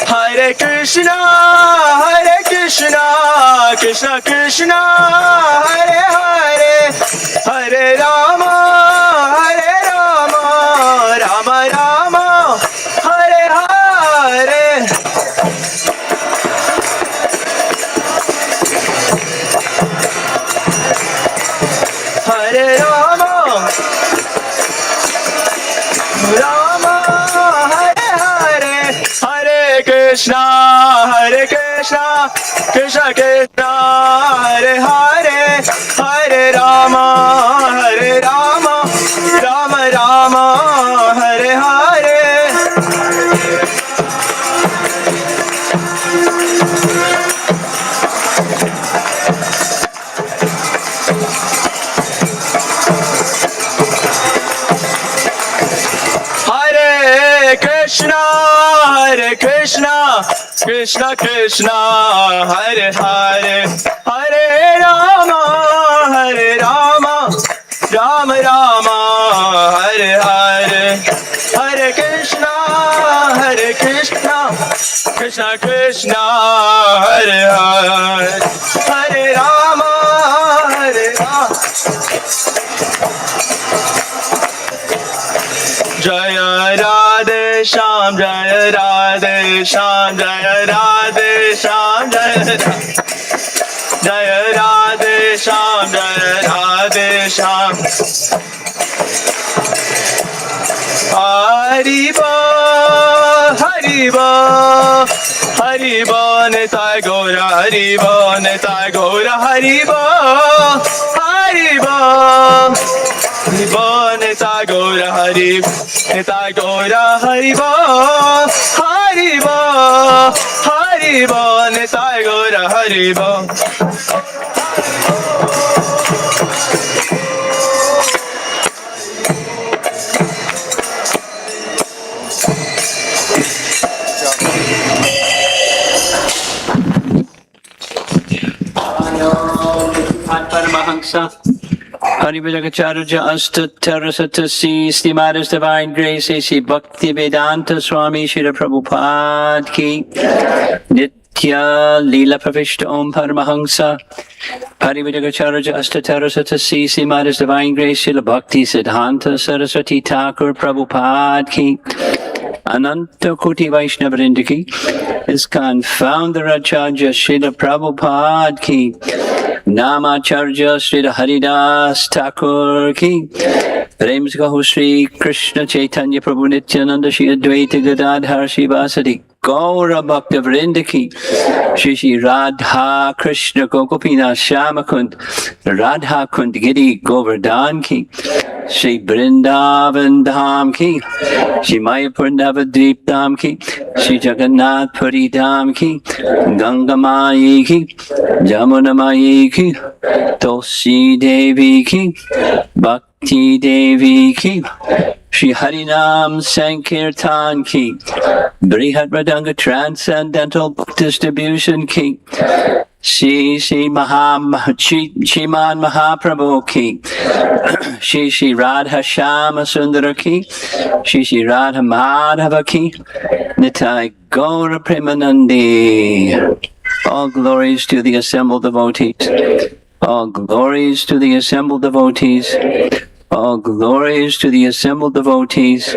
Hare Krishna, Krishna Krishna, Hare Hare, Hare Rama, Rama Rama, Hare Hare. Hare Rama, Rama, Hare Hare, Hare Krishna, Krishna Krishna, Hare Hare, Hare Rama, Rama Rama, Hare Hare. Hare Krishna, Krishna Krishna, Hare Hare, Hare Rama, Rama Rama, Hare Hare, Hare Krishna, Krishna Krishna, Hare Hare, Hare Rama, Jaya Radhe Shyam, Jaya Radhe Shyam, Jaya Radhe Shyam, Jaya Radhe Shyam, Jaya Radhe Shyam. Haribo, Haribo, Haribo, Nitai Gaura, Haribo, Nitai Gaura, Haribo, Haribo. Haribo, Nitai Gaura, Haribo, Nitai Gaura, Haribo, Haribo, Haribo, Nitai Gaura, Haribo. Paramahansa Haribhajakacharya Astatarasatasi Sri Maharaj's Divine Grace Sri Bhakti Vedanta Swami Srila Prabhupada Ki Nitya Leela Pravishta Om Paramahansa Haribhajakacharya Astatarasatasi Sri Maharaj's Divine Grace Srila Bhakti Siddhanta Saraswati Thakur Prabhupada Ki Ananta Koti Vaishnavrinda Ki ISKCON Founder Acharya Srila Prabhupada Ki Namacharya Srila Haridas Thakur Ki Prem se kaho Shri Krishna Chaitanya Prabhu Nityananda Shri Advaita Gadadhar Shivasati Gaura Bhakta Vrinda Ki Shri Shri Radha Krishna Gokopina Shamakund Radha Kund Giri Govardhan Ki Shri Vrindavan Dham Ki Shri Mayapur Navadvip Dham Ki Shri Jagannath Puri Dham Ki Ganga Mai Ki Jamuna Mai Ki Tulsi Devi Ki Bhakti Devi Ki Shri Harinam Sankirtan Ki Brihat Radanga Transcendental Book Distribution Ki Shri Shriman Mahaprabhu Ki Shri Radha Shama Sundara Ki Shri Radha Madhava Ki Nitai Gaura Premanandi. All glories to the assembled devotees. All glories to the assembled devotees. All glories to the assembled devotees.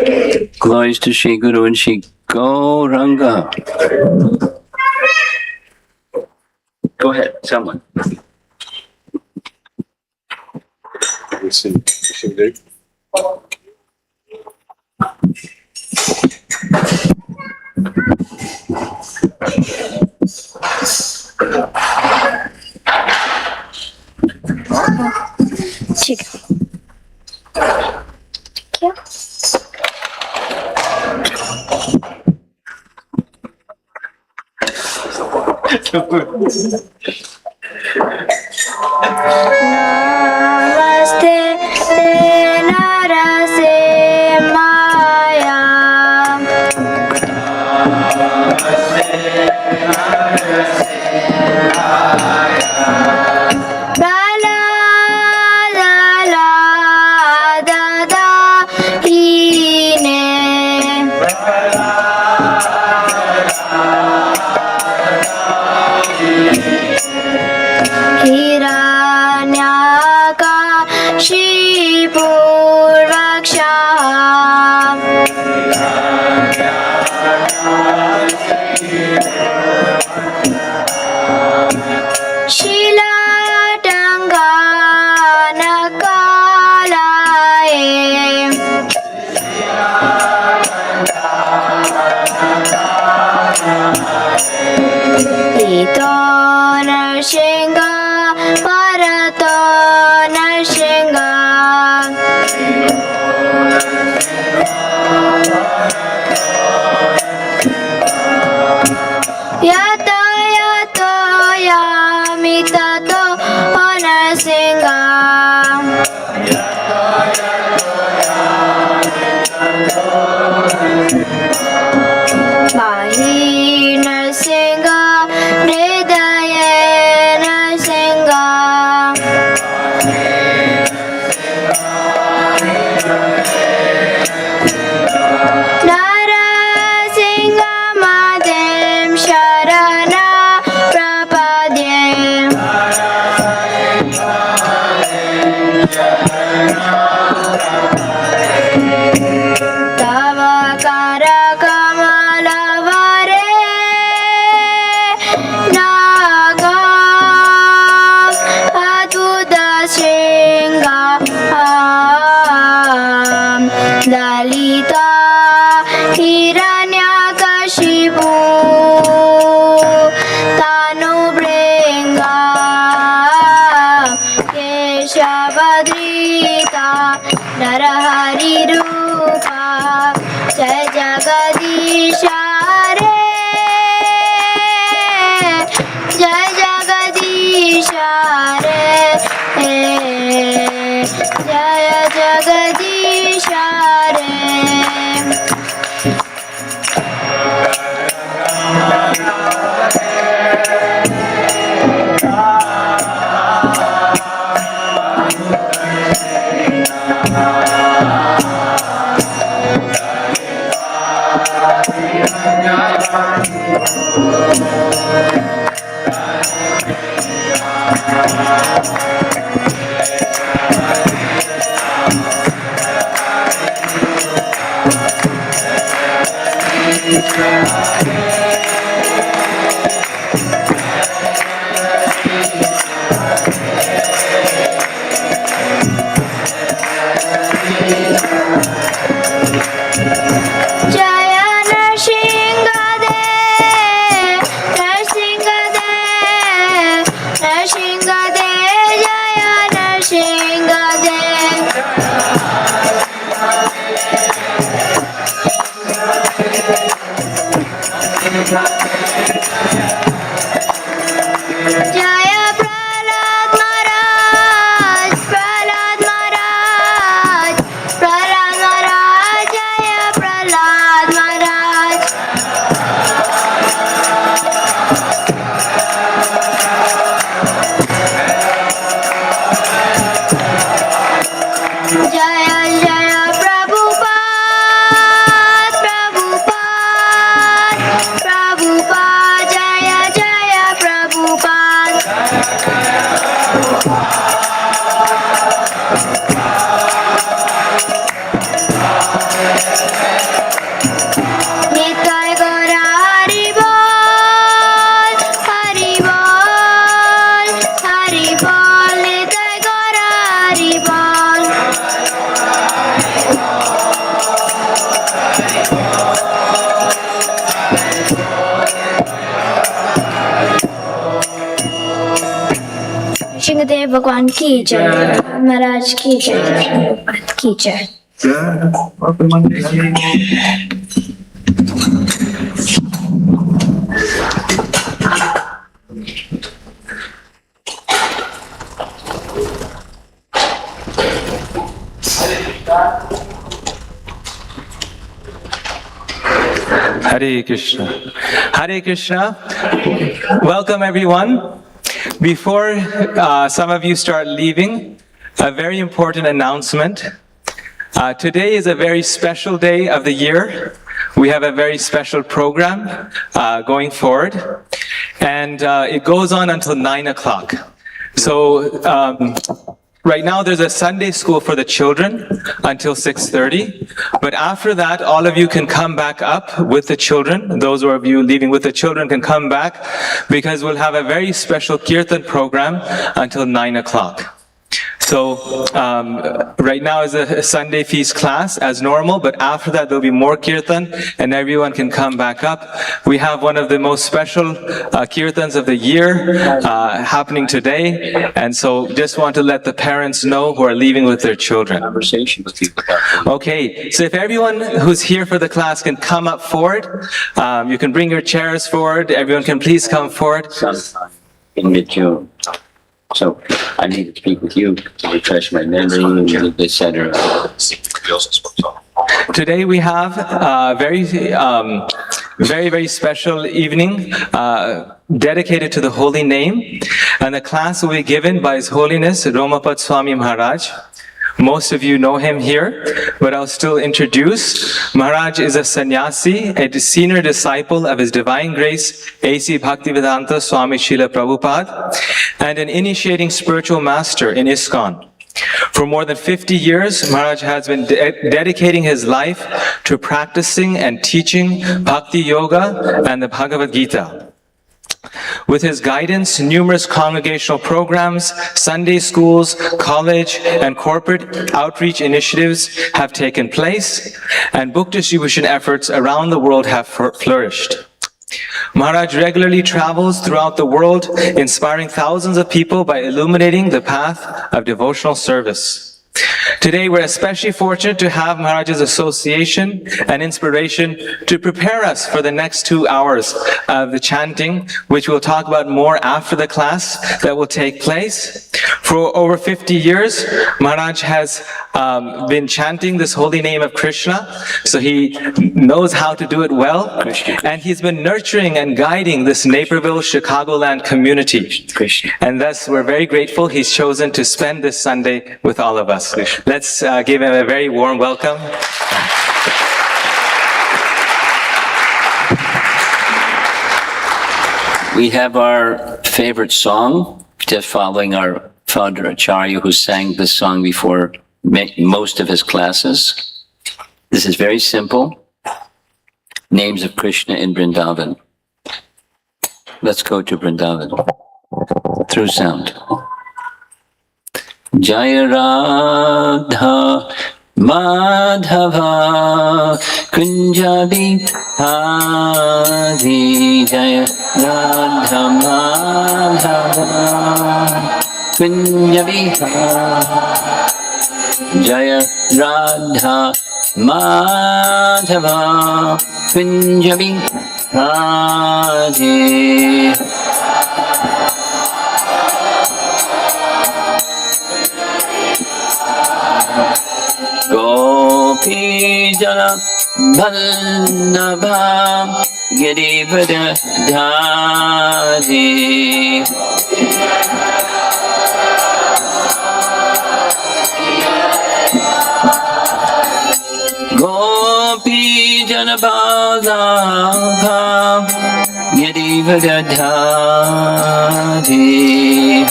Glories to Shri Guru and Shri Gauranga. Go ahead, someone. Namaste Narase Maya. Ito Narsinga Parato Narsinga Yato Yato Yamitato Narsinga Mahi Narsinga Hridaya Narsinga Narasinga Madem Sharana Prapadye Tava Karakamalava Naga Advuta Shringa Dalita Hiranyakashipu Tanu Bringa Keshavadrita Narahari Rupa Jai Jagadisha Re Jai Jagadisha Re Jai Jagadisha Re Jaya Narsingadev, Narsingadev, Narsingadev, Jaya Narsingadev. Jaya Prahlad Maharaj, Prahlad Maharaj, Prahlad Maharaj, Jaya Prahlad Maharaj. Jaya Jaya Prabhupada, Prabhupada, Prabhupada, Jaya Jaya Prabhupada. Nitai Gora Hari Bol, Hari Bol, Hari Bol, Nitai Gora Hari Bol. Shingadev Bhagwan ki jai, Maharaj ki jai, Prabhupada ki jai. Hare Krishna. Hare Krishna. Welcome everyone. Before some of you start leaving, a very important announcement. Today is a very special day of the year. We have a very special program going forward, and it goes on until 9 o'clock. So right now there's a Sunday school for the children until 6:30, but after that all of you can come back up with the children. Those of you leaving with the children can come back, because we'll have a very special kirtan program until 9 o'clock. So right now is a Sunday feast class as normal, but after that there'll be more kirtan and everyone can come back up. We have one of the most special kirtans of the year happening today, and so just want to let the parents know who are leaving with their children. Conversation with you. Okay, so if everyone who's here for the class can come up forward, you can bring your chairs forward. Everyone can please come forward. Sometime in mid-June. So I need to speak with you to refresh my memory, etc. Today we have a very special evening dedicated to the holy name, and the class will be given by His Holiness Romapada Swami Maharaj. Most of you know him here, but I'll still introduce. Maharaj is a sannyasi, a senior disciple of His Divine Grace, A.C. Bhaktivedanta Swami Srila Prabhupada, and an initiating spiritual master in ISKCON. For more than 50 years, Maharaj has been dedicating his life to practicing and teaching Bhakti Yoga and the Bhagavad Gita. With his guidance, numerous congregational programs, Sunday schools, college, and corporate outreach initiatives have taken place, and book distribution efforts around the world have flourished. Maharaj regularly travels throughout the world, inspiring thousands of people by illuminating the path of devotional service. Today, we're especially fortunate to have Maharaj's association and inspiration to prepare us for the next 2 hours of the chanting, which we'll talk about more after the class that will take place. For over 50 years, Maharaj has been chanting this holy name of Krishna, so he knows how to do it well, and he's been nurturing and guiding this Naperville, Chicagoland community. And thus, we're very grateful he's chosen to spend this Sunday with all of us. Let's give him a very warm welcome. We have our favorite song, just following our founder Acharya, who sang this song before most of his classes. This is very simple. Names of Krishna in Vrindavan. Let's go to Vrindavan through sound. Jaya Radha Madhava Kunjabi Hadi Jaya Radha Madhava Kunjabi Jaya Radha Madhava Kunjabi Hadi Gopi Jana Vallabha Girivada Dhari Gopi Jana Vallabha Girivada Dhari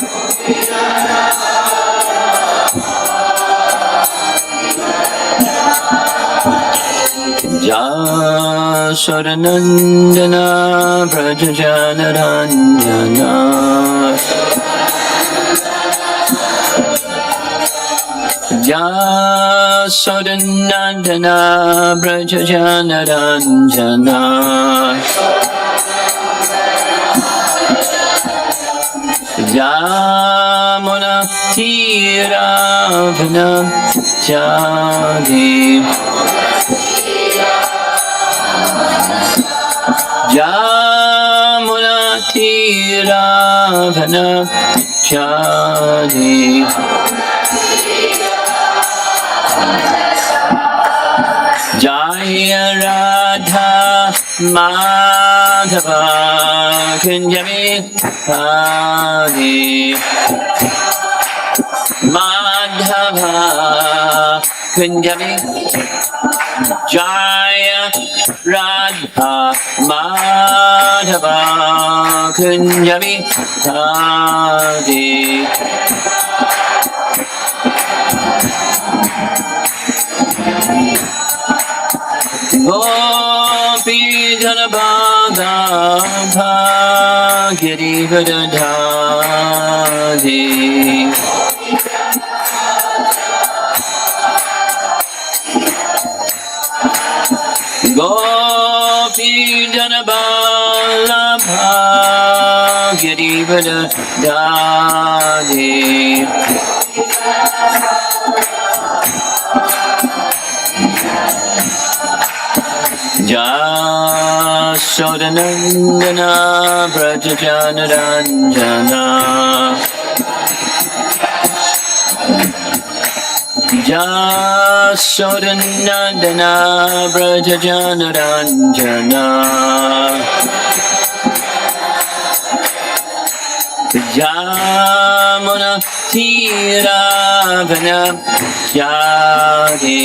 Jasodanandana Brajajanaranjana Jasodanandana Brajajanaranjana Jamuna Tiravana Jadi Jamuna Tiravana Jadi Jaya Radha Madhava Kunjabi Hadi Madhava Kunjabi Jaya Radha Madhava Kunjabi Hadi Gopi Jana Vallabha Girivada Dhari Janaballabha Girivara Dadi Jasodanandana Brajajanaranjana Jasodanandana Brajajanaranjana Jamuna Tiravana Yadi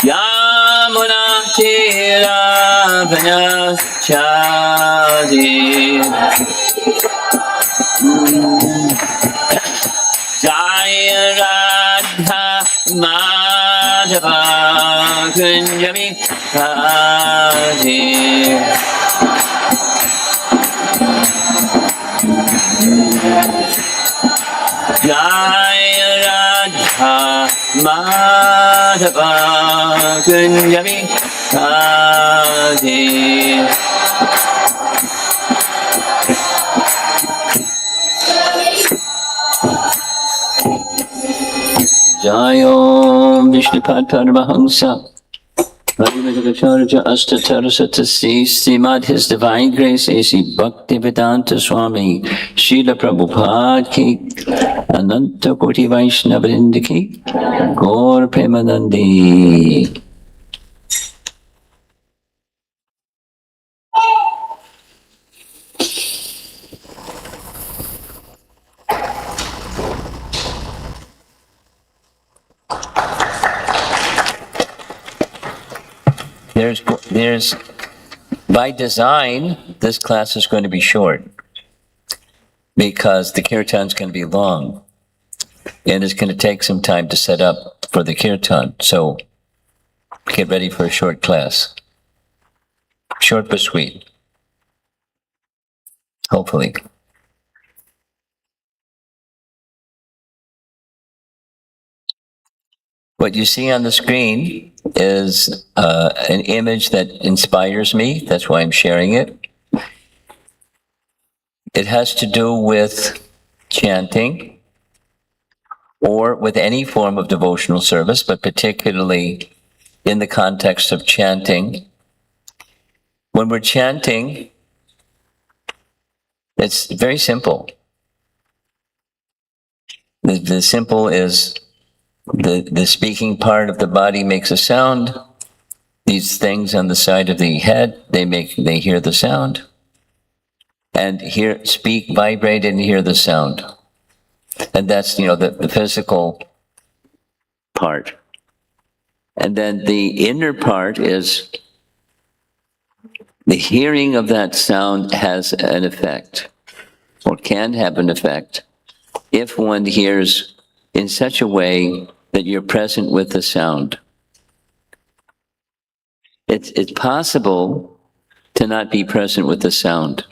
Yamuna Tiravana Yadi Jaya Radha Madhava Kunjami Radhe Jaya Radha Madhava Kunjami Radhe Jayom Vishnupad Paramahamsa Bhagavadgacharya Astatarasatasi Srimad His Divine Grace A.C. Bhaktivedanta Swami Srila Prabhupada Ki Ananta Koti Vaishnavrinda Ki Gaur Premanandi. There's, by design, this class is going to be short because the kirtan's going to be long and it's going to take some time to set up for the kirtan. So get ready for a short class. Short but sweet. Hopefully. What you see on the screen is an image that inspires me. That's why I'm sharing it. It has to do with chanting or with any form of devotional service, but particularly in the context of chanting. When we're chanting, it's very simple. The simple is the speaking part of the body makes a sound. These things on the side of the head, they hear the sound. And speak, vibrate, and hear the sound. And that's, the physical part. And then the inner part is the hearing of that sound has an effect, or can have an effect, if one hears in such a way that you're present with the sound. It's possible to not be present with the sound.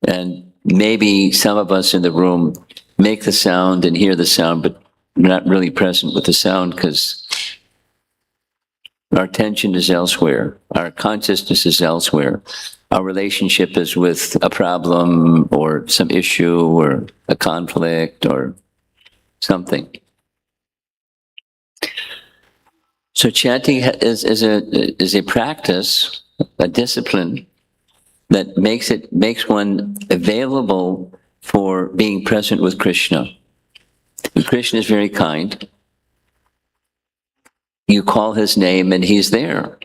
And maybe some of us in the room make the sound and hear the sound, but we're not really present with the sound because our attention is elsewhere. Our consciousness is elsewhere. Our relationship is with a problem or some issue or a conflict or something. So chanting is a practice, a discipline that makes one available for being present with Krishna. And Krishna is very kind. You call his name and he's there.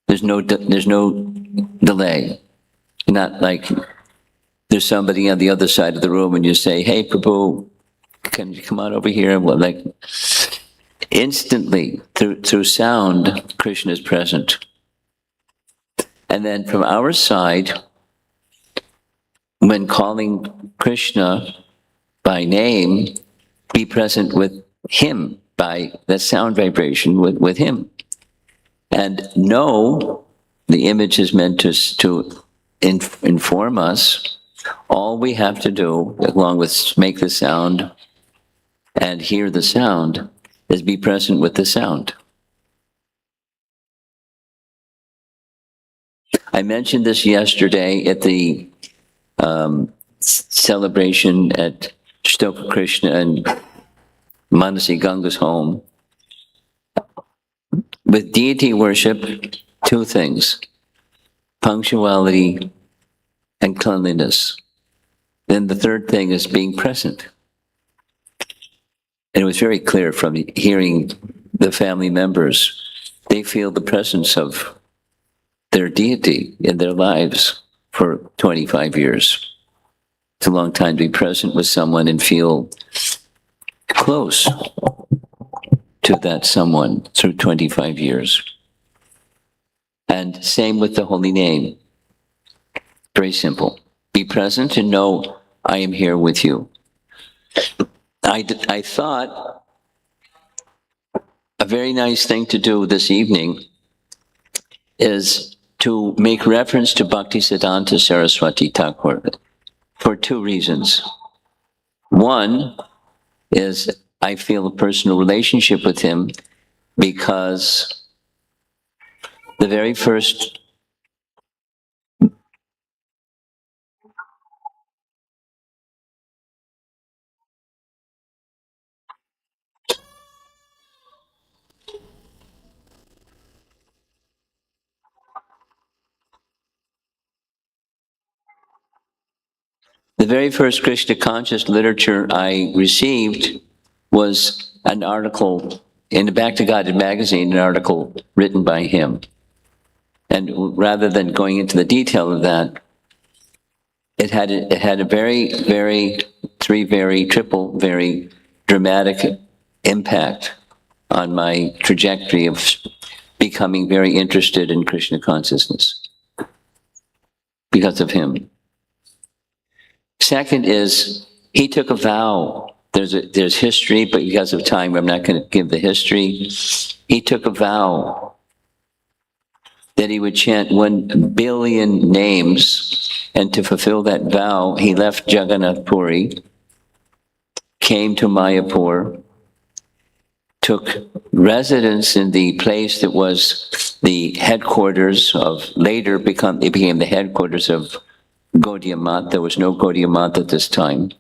There's no delay. Not like there's somebody on the other side of the room and you say, "Hey, Prabhu, can you come on over here?" Well, like instantly through sound, Krishna is present. And then from our side, when calling Krishna by name, be present with him by the sound vibration with him. And know the image is meant to inform us. All we have to do, along with make the sound and hear the sound, is be present with the sound. I mentioned this yesterday at the celebration at Stoka Krishna and Manasi Ganga's home. With deity worship, two things: punctuality and cleanliness. Then the third thing is being present. And it was very clear from hearing the family members, they feel the presence of their deity in their lives for 25 years. It's a long time to be present with someone and feel close to that someone through 25 years. And same with the holy name. Very simple. Be present and know I am here with you. I thought a very nice thing to do this evening is to make reference to Bhaktisiddhanta Saraswati Thakur for two reasons. One is I feel a personal relationship with him because the very first Krishna conscious literature I received was an article in the Back to God magazine, an article written by him. And rather than going into the detail of that, it had a very dramatic impact on my trajectory of becoming very interested in Krishna consciousness because of him. Second is, he took a vow. There's history, but because of time, I'm not going to give the history. He took a vow that he would chant 1 billion names, and to fulfill that vow, he left Jagannath Puri, came to Mayapur, took residence in the place that was the headquarters of, later it became the headquarters of Gaudiya Math. There was no Gaudiya Math at this time.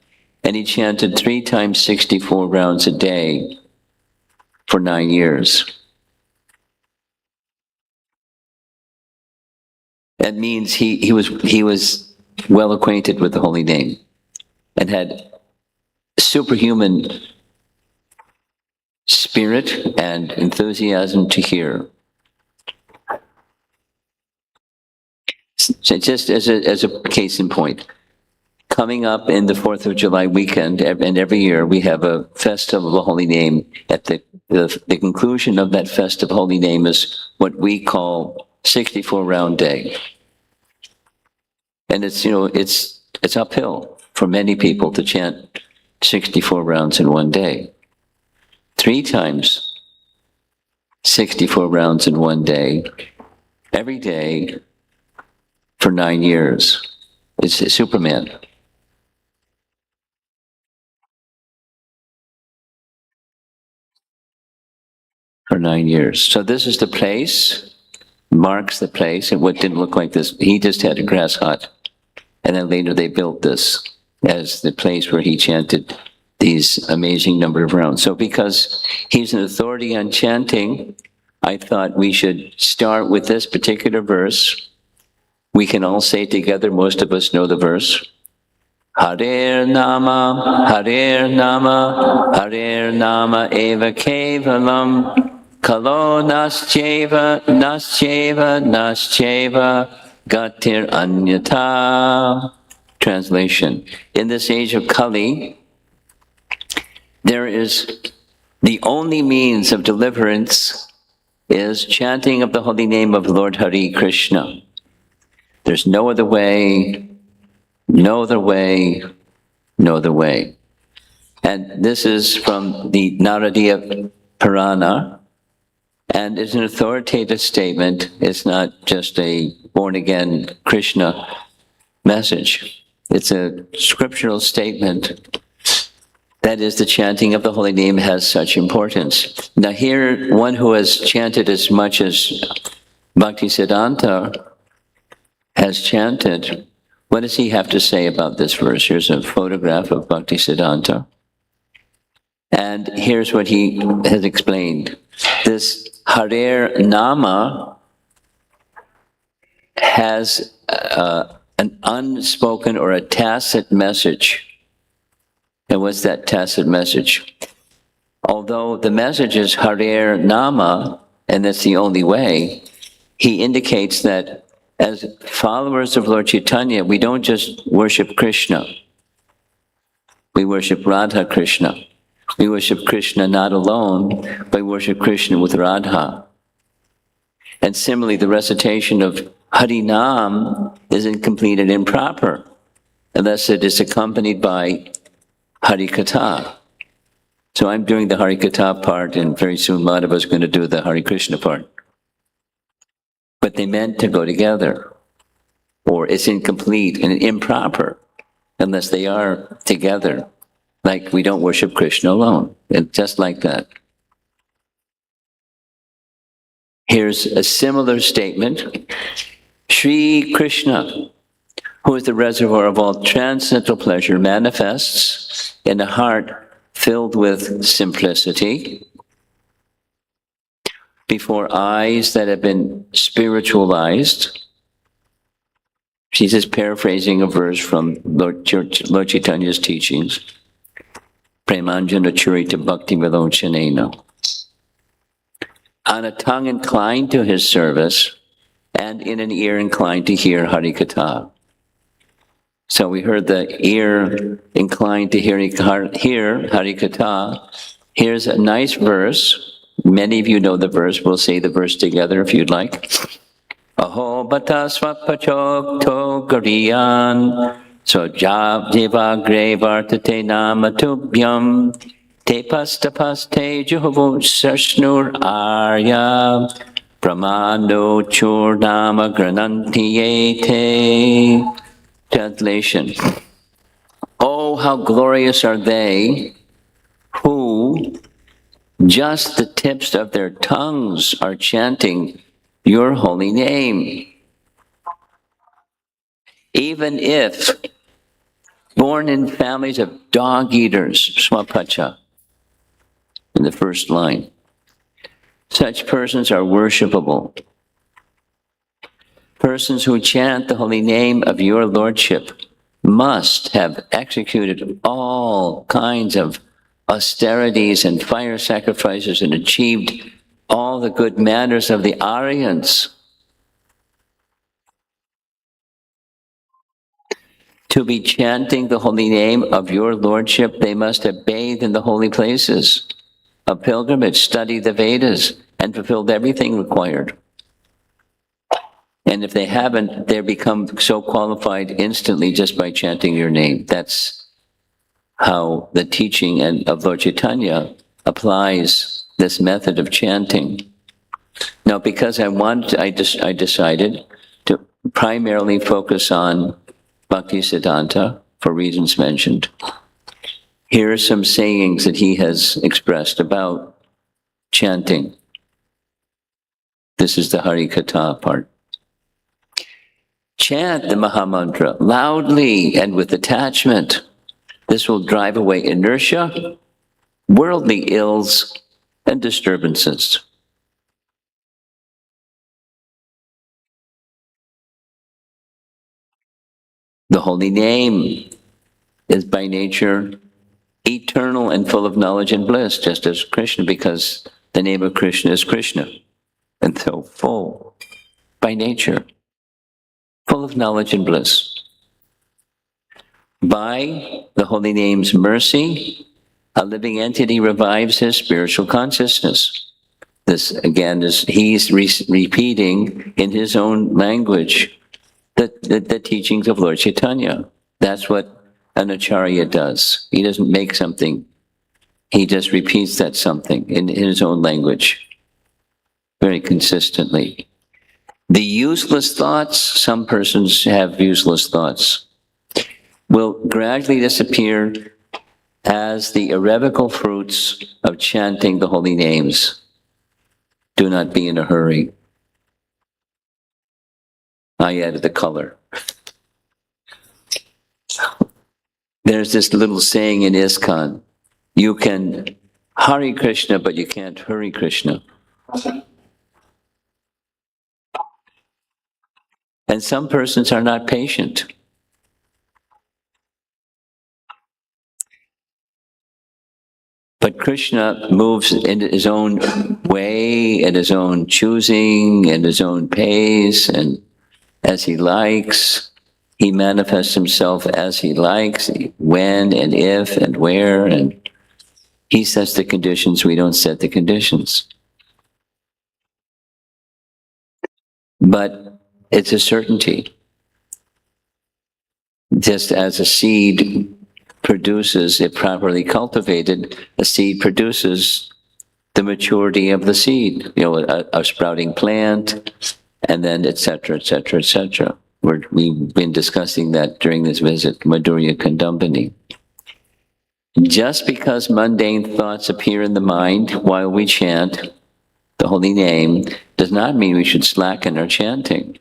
And he chanted 3 times 64 rounds a day for 9 years. That means he was well acquainted with the holy name and had superhuman spirit and enthusiasm to hear. So just as a case in point, coming up in the 4th of July weekend, and every year we have a festival of the holy name. At the conclusion of that festival of holy name is what we call 64 round day. And it's uphill for many people to chant 64 rounds in one day. 3 times 64 rounds in one day, every day for 9 years. It's a Superman. For 9 years. So this is the place, marks the place, and what didn't look like this. He just had a grass hut. And then later they built this as the place where he chanted these amazing number of rounds. So because he's an authority on chanting, I thought we should start with this particular verse. We can all say together, most of us know the verse. Harer Nama, Harer Nama, Harer Nama Eva Kevalam, Kalo Nascheva, Nascheva, Nascheva, Gatir Anyata. Translation. In this age of Kali, there is the only means of deliverance is chanting of the holy name of Lord Hari Krishna. There's no other way, no other way, no other way. And this is from the Naradiya Purana, and it's an authoritative statement. It's not just a born-again Krishna message. It's a scriptural statement That is, the chanting of the holy name has such importance. Now here, one who has chanted as much as Bhaktisiddhanta has chanted, what does he have to say about this verse? Here's a photograph of Bhaktisiddhanta. And here's what he has explained. This Harer Nama has an unspoken or a tacit message. And what's that tacit message? Although the message is Harer Nama, and that's the only way, he indicates that as followers of Lord Chaitanya, we don't just worship Krishna. We worship Radha Krishna. We worship Krishna not alone, but we worship Krishna with Radha. And similarly, the recitation of Harinam is incomplete and improper unless it is accompanied by Harikatha. So I'm doing the Harikatha part, and very soon Madhava is going to do the Hare Krishna part. But they meant to go together, or it's incomplete and improper unless they are together. Like we don't worship Krishna alone. It's just like that. Here's a similar statement. Sri Krishna, who is the reservoir of all transcendental pleasure, manifests in a heart filled with simplicity, before eyes that have been spiritualized. She's just paraphrasing a verse from Lord Chaitanya's teachings. Premanjana Churita Bhakti Vilochanena. On a tongue inclined to his service, and in an ear inclined to hear Harikatha. So we heard the ear inclined to hear Harikatha. Here's a nice verse. Many of you know the verse. We'll say the verse together if you'd like. Aho bata swapachok to gariyan so jiva gre vartate namatubhyam te pastapaste juhuvu sarshnur arya pramano churnama granantiyete. Translation. Oh, how glorious are they who just the tips of their tongues are chanting your holy name. Even if born in families of dog eaters, swapacha, in the first line, such persons are worshipable. Persons who chant the holy name of your Lordship must have executed all kinds of austerities and fire sacrifices and achieved all the good manners of the Aryans. To be chanting the holy name of your Lordship, they must have bathed in the holy places of pilgrimage, studied the Vedas, and fulfilled everything required. And if they haven't, they become so qualified instantly just by chanting your name. That's how the teaching of Lord Chaitanya applies this method of chanting. Now, because I decided to primarily focus on Bhaktisiddhanta for reasons mentioned. Here are some sayings that he has expressed about chanting. This is the Harikatha part. Chant the Mahamantra loudly and with attachment. This will drive away inertia, worldly ills, and disturbances. The holy name is by nature eternal and full of knowledge and bliss, just as Krishna, because the name of Krishna is Krishna, and so full by nature, full of knowledge and bliss. By the holy name's mercy, a living entity revives his spiritual consciousness. This, again, is he's repeating in his own language the teachings of Lord Chaitanya. That's what an acharya does. He doesn't make something. He just repeats that something in his own language very consistently. The useless thoughts, some persons have useless thoughts, will gradually disappear as the irrevocable fruits of chanting the holy names. Do not be in a hurry. I added the color. There's this little saying in ISKCON, you can Hare Krishna, but you can't hurry Krishna. And some persons are not patient. But Krishna moves in his own way, at his own choosing, at his own pace, and as he likes. He manifests himself as he likes, when and if and where, and he sets the conditions, we don't set the conditions. But it's a certainty. Just as a seed produces, if properly cultivated, a seed produces the maturity of the seed, a sprouting plant, and then et cetera, et cetera, et cetera. We've been discussing that during this visit, Madhurya Kandambini. Just because mundane thoughts appear in the mind while we chant the holy name does not mean we should slacken our chanting.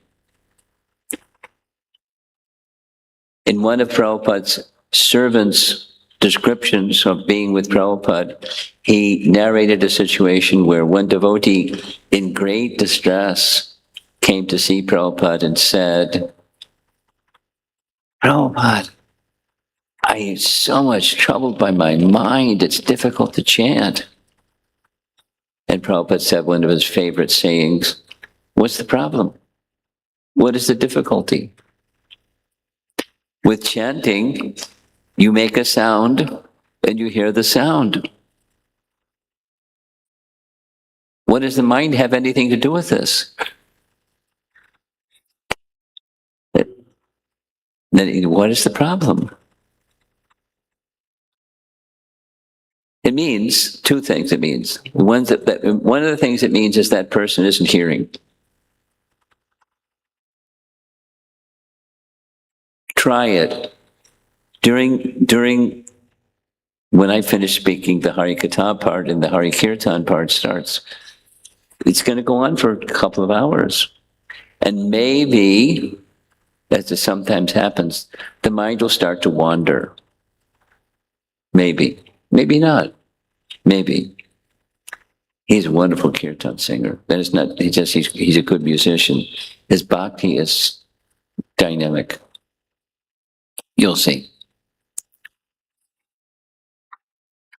In one of Prabhupada's servants' descriptions of being with Prabhupada, he narrated a situation where one devotee in great distress came to see Prabhupada and said, Prabhupada, I am so much troubled by my mind, it's difficult to chant. And Prabhupada said one of his favorite sayings, what's the problem? What is the difficulty? With chanting, you make a sound and you hear the sound. What does the mind have anything to do with this? Then what is the problem? It means two things. It means one of the things it means is that person isn't hearing. Try it. During when I finish speaking, the Harikatha part and the Hari Kirtan part starts. It's going to go on for a couple of hours. And maybe, as it sometimes happens, the mind will start to wander. Maybe. Maybe not. Maybe. He's a wonderful kirtan singer. That is not, he's a good musician. His bhakti is dynamic. You'll see.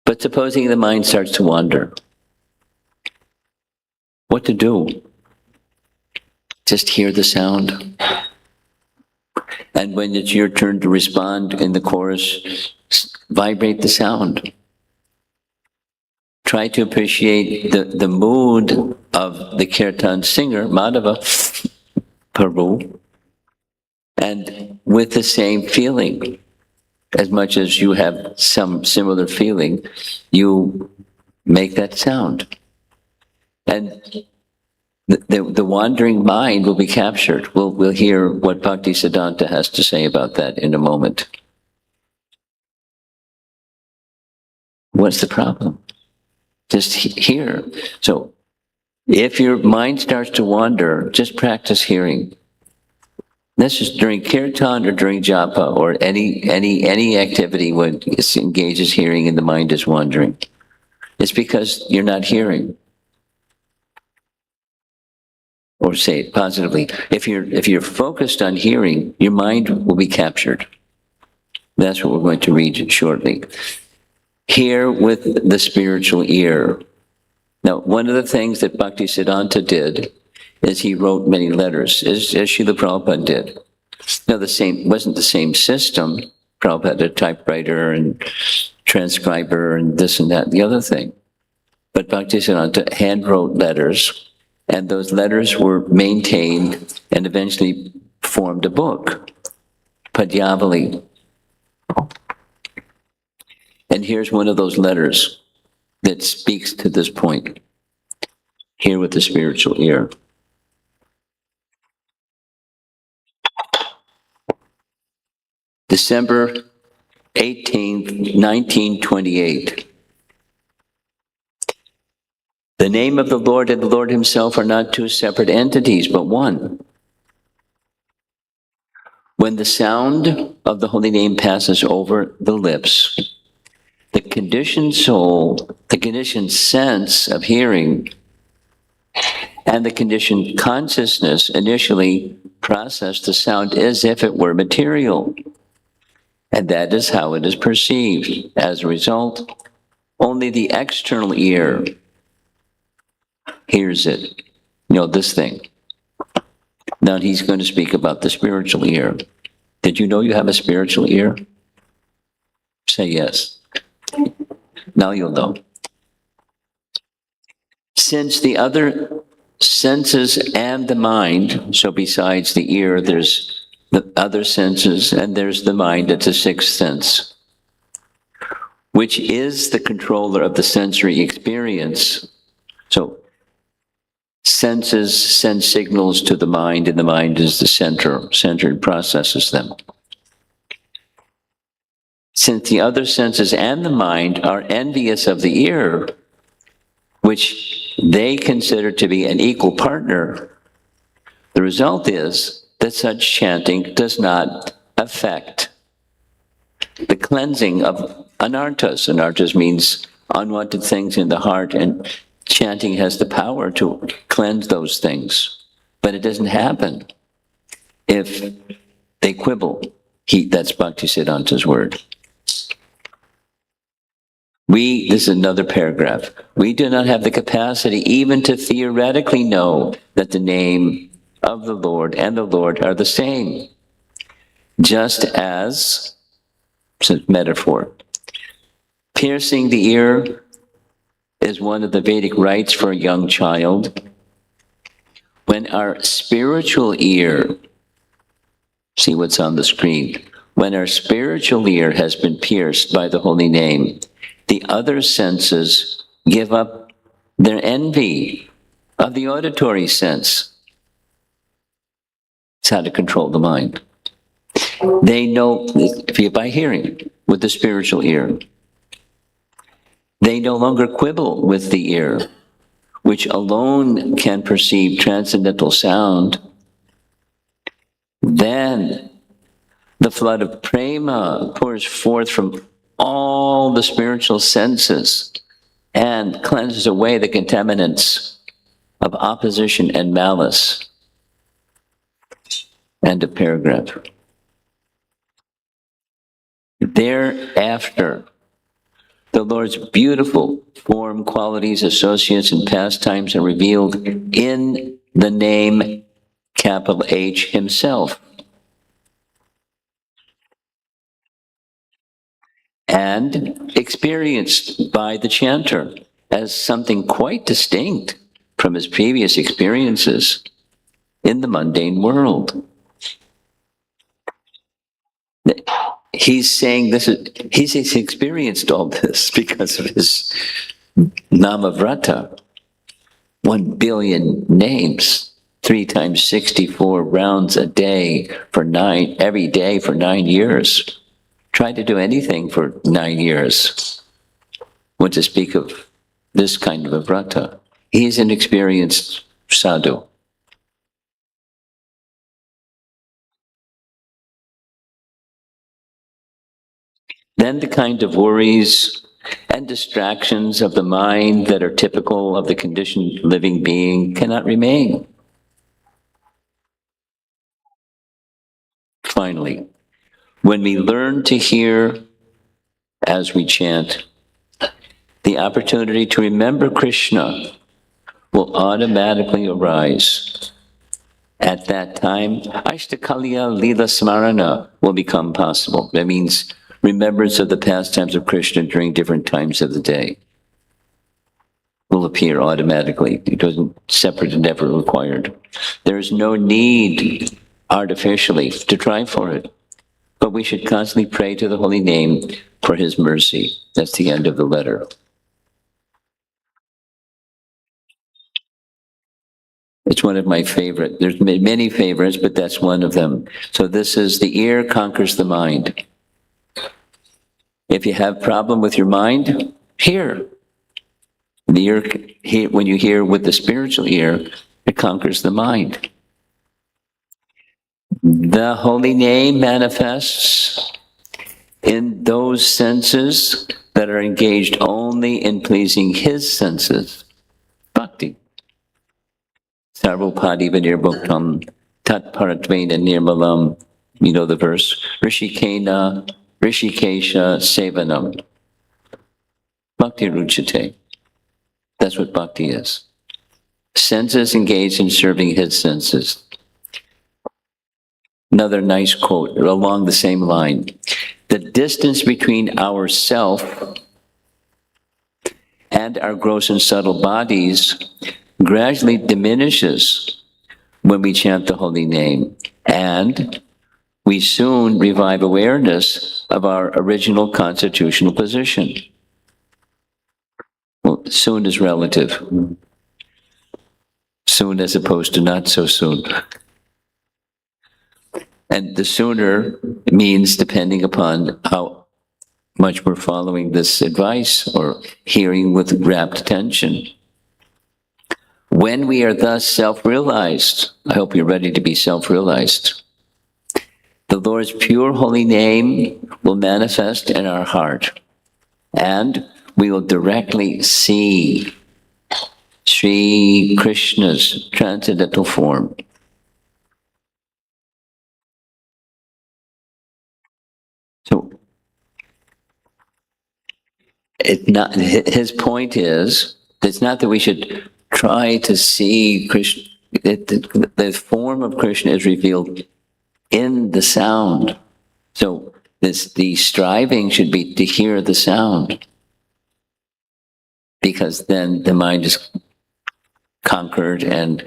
But supposing the mind starts to wander, what to do? Just hear the sound. And when it's your turn to respond in the chorus, vibrate the sound. Try to appreciate the mood of the kirtan singer, Madhava, Prabhu, and with the same feeling. As much as you have some similar feeling, you make that sound. And the wandering mind will be captured. We'll hear what Bhakti Siddhanta has to say about that in a moment. What's the problem? Just hear. So if your mind starts to wander, just practice hearing. That's just during kirtan or during japa or any activity when it engages hearing and the mind is wandering. It's because you're not hearing. Or say it positively. If you're focused on hearing, your mind will be captured. That's what we're going to read shortly. Hear with the spiritual ear. Now, one of the things that Bhakti Siddhanta did is he wrote many letters, as Srila Prabhupada did. Now, wasn't the same system. Prabhupada had a typewriter and transcriber and this and that and the other thing. But Bhakti Siddhanta hand-wrote letters, and those letters were maintained and eventually formed a book, Padyavali. And here's one of those letters that speaks to this point. Hear with the spiritual ear. December 18th, 1928. The name of the Lord and the Lord himself are not two separate entities, but one. When the sound of the holy name passes over the lips, the conditioned soul, the conditioned sense of hearing, and the conditioned consciousness initially process the sound as if it were material. And that is how it is perceived. As a result, only the external ear hears it. This thing. Now he's going to speak about the spiritual ear. Did you know you have a spiritual ear? Say yes. Now you'll know. Since the other senses and the mind, so besides the ear, there's the other senses, and there's the mind, it's a sixth sense, which is the controller of the sensory experience. So senses send signals to the mind, and the mind is the center and processes them. Since the other senses and the mind are envious of the ear, which they consider to be an equal partner, the result is that such chanting does not affect the cleansing of anarthas. Anarthas means unwanted things in the heart, and chanting has the power to cleanse those things. But it doesn't happen if they quibble. That's Bhaktisiddhanta's word. This is another paragraph. We do not have the capacity even to theoretically know that the name of the Lord and the Lord are the same. Just as, it's a metaphor, piercing the ear is one of the Vedic rites for a young child. When our spiritual ear, see what's on the screen, when our spiritual ear has been pierced by the holy name, the other senses give up their envy of the auditory sense. It's how to control the mind. They know, by hearing with the spiritual ear, they no longer quibble with the ear, which alone can perceive transcendental sound. Then the flood of prema pours forth from all the spiritual senses and cleanses away the contaminants of opposition and malice. End of paragraph. Thereafter, the Lord's beautiful form, qualities, associates, and pastimes are revealed in the name, capital H, himself. And experienced by the chanter as something quite distinct from his previous experiences in the mundane world. He's saying he's experienced all this because of his Namavrata. 1 billion names, 3 times 64 rounds a day every day for 9 years. Tried to do anything for 9 years. What to speak of this kind of a vrata. He's an experienced sadhu. Then the kind of worries and distractions of the mind that are typical of the conditioned living being cannot remain. Finally, when we learn to hear as we chant, the opportunity to remember Krishna will automatically arise. At that time, Ashtakaliya Lila Smarana will become possible. That means remembrance of the pastimes of Krishna during different times of the day will appear automatically. It wasn't separate and never required. There is no need artificially to try for it. But we should constantly pray to the holy name for his mercy. That's the end of the letter. It's one of my favorite. There's many favorites, but that's one of them. So this is the ear conquers the mind. If you have problem with your mind, hear. When you hear with the spiritual ear, it conquers the mind. The holy name manifests in those senses that are engaged only in pleasing his senses. Bhakti. Sarvopadi Vinirmuktam Tat Paratvena Nirmalam. You know the verse. Rishikena Rishikesha Sevanam. Bhakti Ruchate. That's what bhakti is. Senses engaged in serving his senses. Another nice quote along the same line. The distance between ourself and our gross and subtle bodies gradually diminishes when we chant the holy name, and we soon revive awareness of our original constitutional position. Well, soon is relative. Soon as opposed to not so soon. And the sooner means depending upon how much we're following this advice or hearing with rapt attention. When we are thus self-realized, I hope you're ready to be self-realized, the Lord's pure holy name will manifest in our heart, and we will directly see Sri Krishna's transcendental form. So, his point is, it's not that we should try to see Krishna. The form of Krishna is revealed in the sound. So the striving should be to hear the sound, because then the mind is conquered and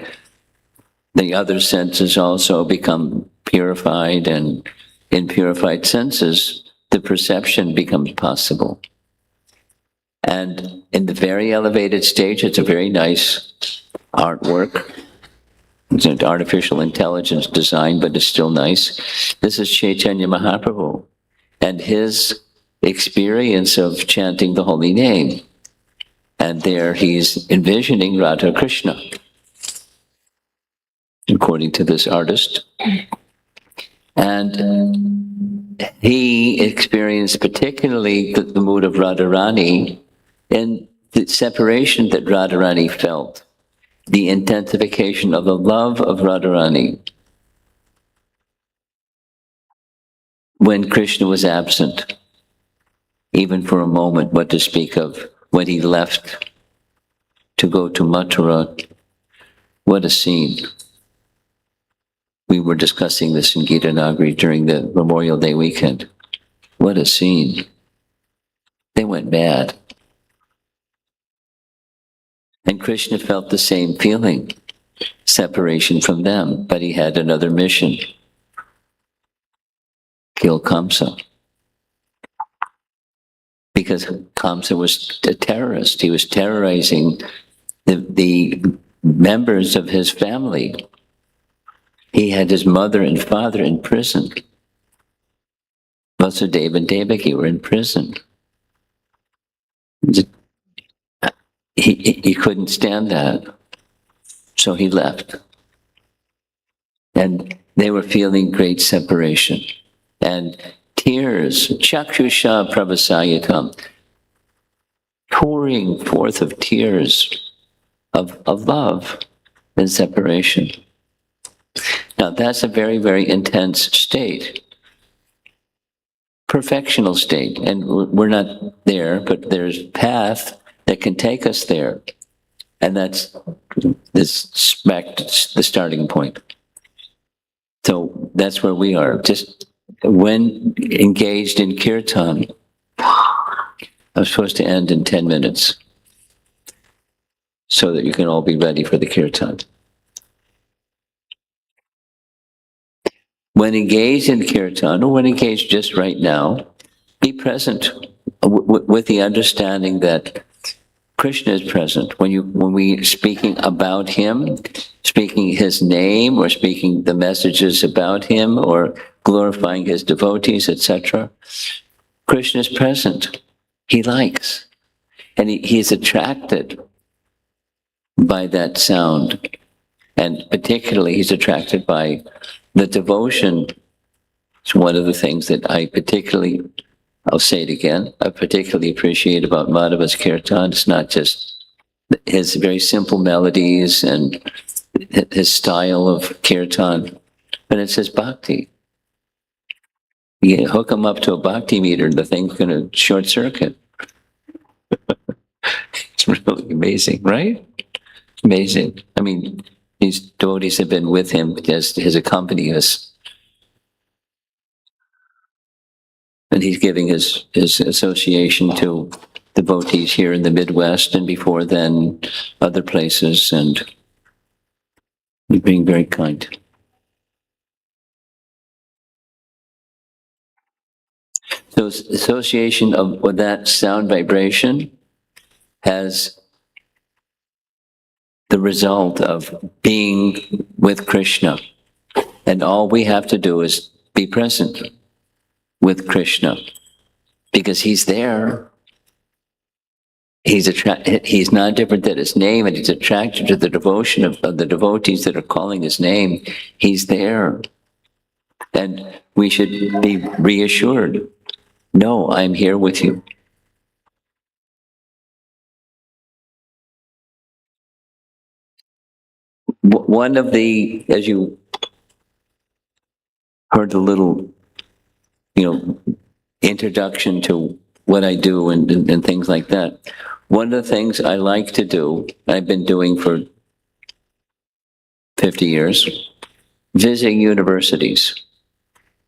the other senses also become purified, and in purified senses, the perception becomes possible. And in the very elevated stage, it's a very nice artwork. It's an artificial intelligence design, but it's still nice. This is Chaitanya Mahaprabhu and his experience of chanting the holy name. And there he's envisioning Radha Krishna, according to this artist. And he experienced particularly the mood of Radharani and the separation that Radharani felt, the intensification of the love of Radharani when Krishna was absent, even for a moment, what to speak of when he left to go to Mathura. What a scene. We were discussing this in Gita Nagari during the Memorial Day weekend. What a scene. They went mad. And Krishna felt the same feeling, separation from them, but he had another mission: kill Kamsa. Because Kamsa was a terrorist. He was terrorizing the members of his family. He had his mother and father in prison. Vasudeva and Devaki were in prison. He couldn't stand that, so he left. And they were feeling great separation. And tears, chakshusha pravasayatam, pouring forth of tears of love and separation. Now that's a very, very intense state. Perfectional state. And we're not there, but there's a path that can take us there. And that's back to the starting point. So that's where we are. Just when engaged in kirtan, I'm supposed to end in 10 minutes so that you can all be ready for the kirtan. When engaged in kirtan, or when engaged just right now, be present with the understanding that Krishna is present. When we speaking about him, speaking his name, or speaking the messages about him, or glorifying his devotees, etc., Krishna is present. He likes. And he is attracted by that sound. And particularly, he's attracted by the devotion. It's one of the things that I'll say it again, I particularly appreciate about Madhava's kirtan. It's not just his very simple melodies and his style of kirtan, but it's his bhakti. You hook him up to a bhakti meter, the thing's going to short circuit. It's really amazing, right? Amazing. I mean, these devotees have been with him as his accompanist. And he's giving his association to devotees here in the Midwest and before then other places, and he's being very kind. So association with that sound vibration has the result of being with Krishna. And all we have to do is be present with Krishna, because he's there. He's not different than his name, and he's attracted to the devotion of the devotees that are calling his name. He's there. And we should be reassured. No, I'm here with you. One of the, as you heard the little, introduction to what I do and things like that. One of the things I like to do, I've been doing for 50 years, visiting universities.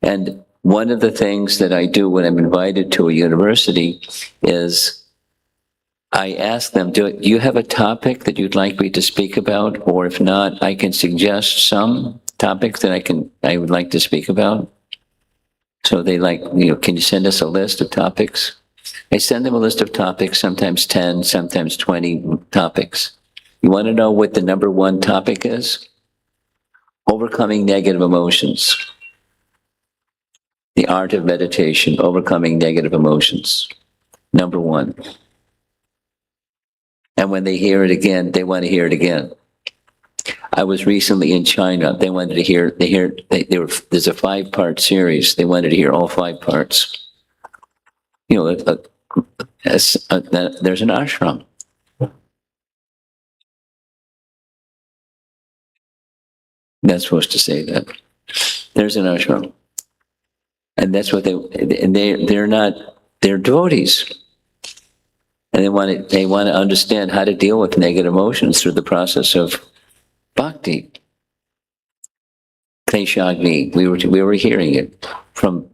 And one of the things that I do when I'm invited to a university is I ask them, do you have a topic that you'd like me to speak about? Or if not, I can suggest some topics that I would like to speak about. So they can you send us a list of topics? I send them a list of topics, sometimes 10, sometimes 20 topics. You want to know what the number one topic is? Overcoming negative emotions. The art of meditation, overcoming negative emotions. Number one. And when they hear it again, they want to hear it again. I was recently in China. They wanted to hear, there's a 5-part series. They wanted to hear all 5 parts. There's an ashram. Not supposed to say that. There's an ashram. And that's what they're devotees. And they want to understand how to deal with negative emotions through the process of bhakti. Kleshagni, we were hearing it from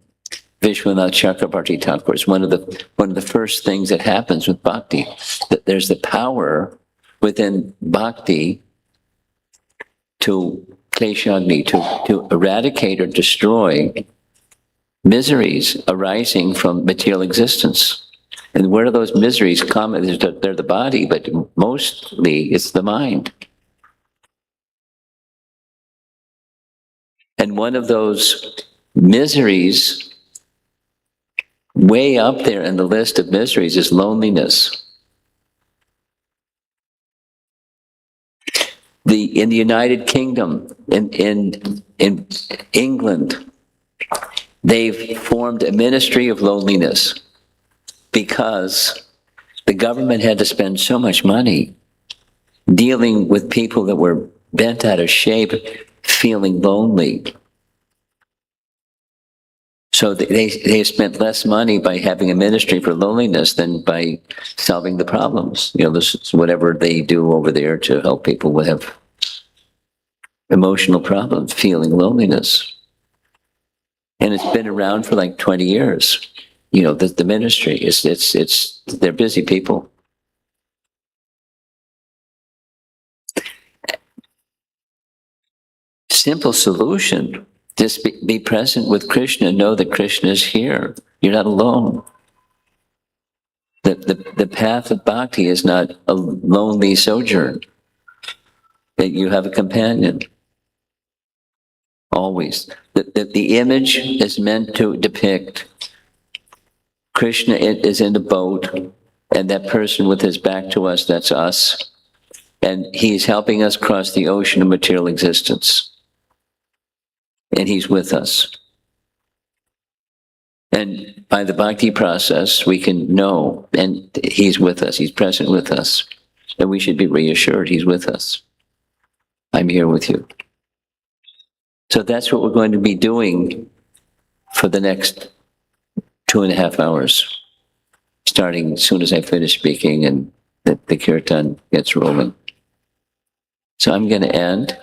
Vishwanath Chakrabarti Thakur. It's one of the first things that happens with bhakti. That there's the power within bhakti to Kleshagni, to eradicate or destroy miseries arising from material existence. And where do those miseries come? They're the body, but mostly it's the mind. And one of those miseries, way up there in the list of miseries, is loneliness. In the United Kingdom, in England, they've formed a ministry of loneliness because the government had to spend so much money dealing with people that were bent out of shape, feeling lonely. So they spent less money by having a ministry for loneliness than by solving the problems. This is whatever they do over there to help people who have emotional problems, feeling loneliness. And it's been around for like 20 years. The ministry they're busy people. Simple solution. Just be present with Krishna. Know that Krishna is here. You're not alone. The path of bhakti is not a lonely sojourn. That you have a companion. Always. The image is meant to depict Krishna is in the boat, and that person with his back to us, that's us. And he's helping us cross the ocean of material existence. And he's with us. And by the bhakti process, we can know, and he's with us, he's present with us. And we should be reassured he's with us. I'm here with you. So that's what we're going to be doing for the next 2.5 hours, starting as soon as I finish speaking and the kirtan gets rolling. So I'm going to end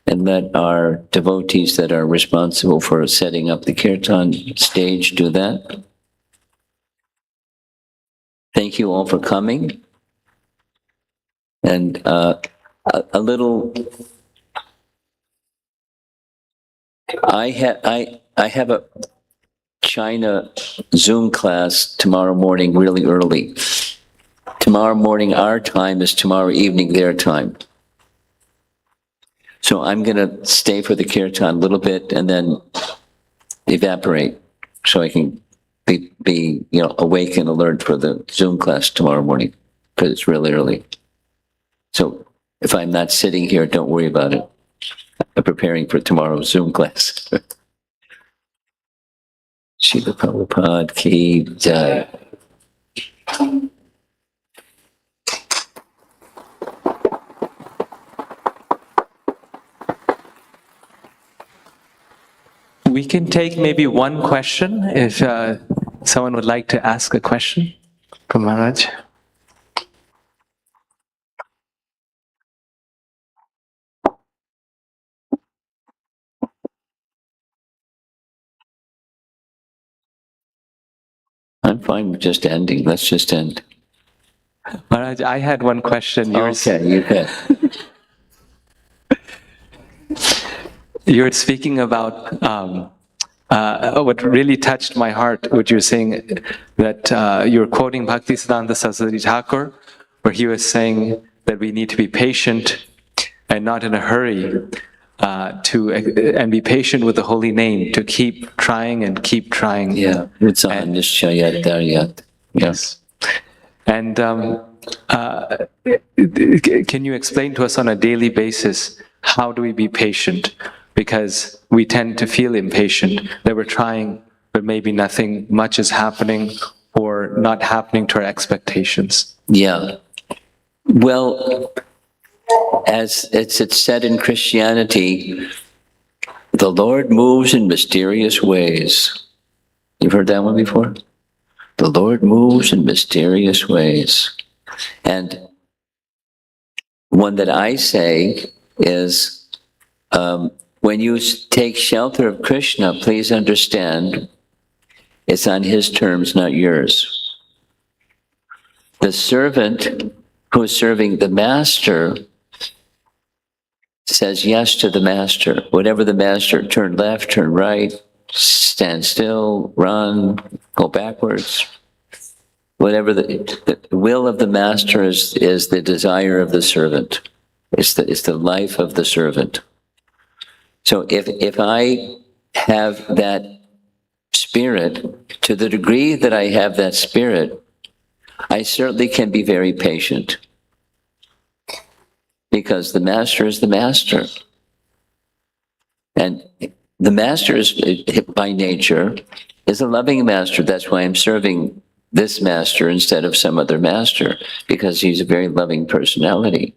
and let our devotees that are responsible for setting up the kirtan stage do that. Thank you all for coming. And a little, I have a China Zoom class tomorrow morning really early. Tomorrow morning our time is tomorrow evening their time. So I'm going to stay for the kirtan a little bit and then evaporate so I can be awake and alert for the Zoom class tomorrow morning because it's really early. So if I'm not sitting here, don't worry about it. I'm preparing for tomorrow's Zoom class. Srila Prabhupada ki jai. We can take maybe one question if someone would like to ask a question from Maharaj. I'm fine with just ending. Let's just end. Maharaj, I had one question. Okay, you bet. You were speaking about what really touched my heart, what you were saying, that you were quoting Bhaktisiddhanta Saraswati Thakur, where he was saying that we need to be patient and not in a hurry, and be patient with the holy name, to keep trying and keep trying. Yeah, Utsaha Nishchayat Daryat. Yes. And can you explain to us on a daily basis, how do we be patient? Because we tend to feel impatient, that we're trying, but maybe nothing much is happening or not happening to our expectations. Yeah. Well, as it's said in Christianity, the Lord moves in mysterious ways. You've heard that one before? The Lord moves in mysterious ways. And one that I say is, when you take shelter of Krishna, please understand it's on his terms, not yours. The servant who is serving the master says yes to the master. Whatever the master, turn left, turn right, stand still, run, go backwards. Whatever the will of the master is the desire of the servant. It's the life of the servant. So if I have that spirit, to the degree that I have that spirit, I certainly can be very patient. Because the master is the master. And the master is, by nature, is a loving master. That's why I'm serving this master instead of some other master, because he's a very loving personality.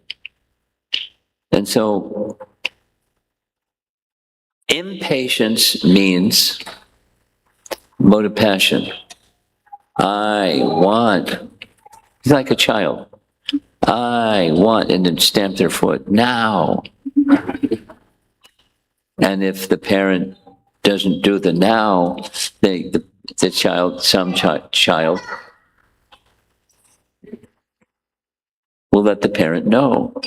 And so, impatience means mode of passion. I want, it's like a child. I want, and then stamp their foot, now. And if the parent doesn't do the now, the child, some child, will let the parent know.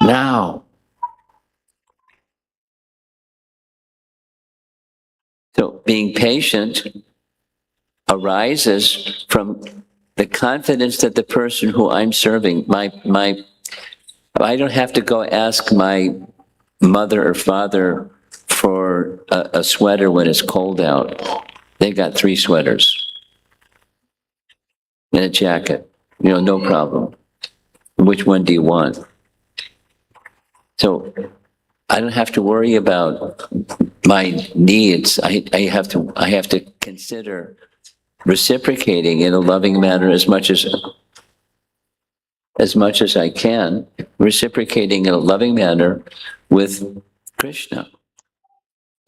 Now. So being patient arises from the confidence that the person who I'm serving, I don't have to go ask my mother or father for a sweater when it's cold out. They got 3 sweaters and a jacket. No problem. Which one do you want? So I don't have to worry about my needs. I have to consider reciprocating in a loving manner as much as I can, reciprocating in a loving manner with Krishna.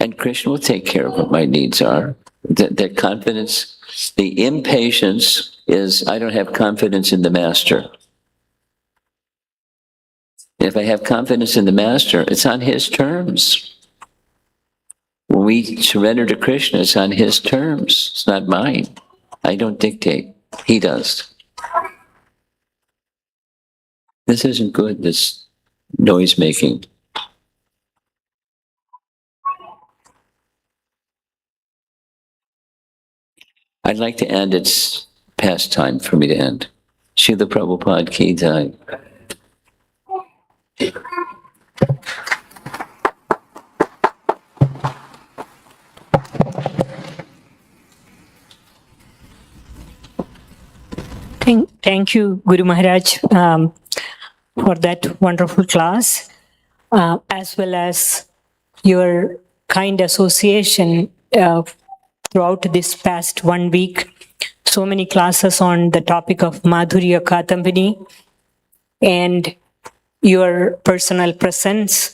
And Krishna will take care of what my needs are. That confidence, the impatience is, I don't have confidence in the master. If I have confidence in the master, it's on his terms. When we surrender to Krishna, it's on his terms. It's not mine. I don't dictate. He does. This isn't good, this noise making. I'd like to end. It's past time for me to end. Srila Prabhupada ki jai. Thank you, Guru Maharaj, for that wonderful class, as well as your kind association throughout this past 1 week. So many classes on the topic of Madhurya Katambini, and your personal presence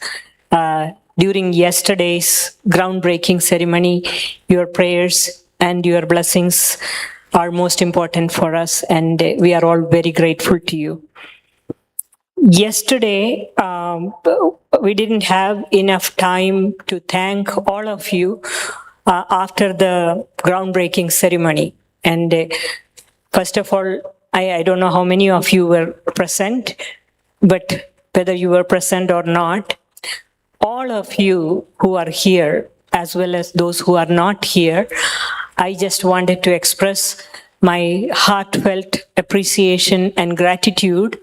during yesterday's groundbreaking ceremony. Your prayers and your blessings are most important for us, and we are all very grateful to you. Yesterday, we didn't have enough time to thank all of you after the groundbreaking ceremony. And first of all, I don't know how many of you were present, but whether you were present or not, all of you who are here, as well as those who are not here, I just wanted to express my heartfelt appreciation and gratitude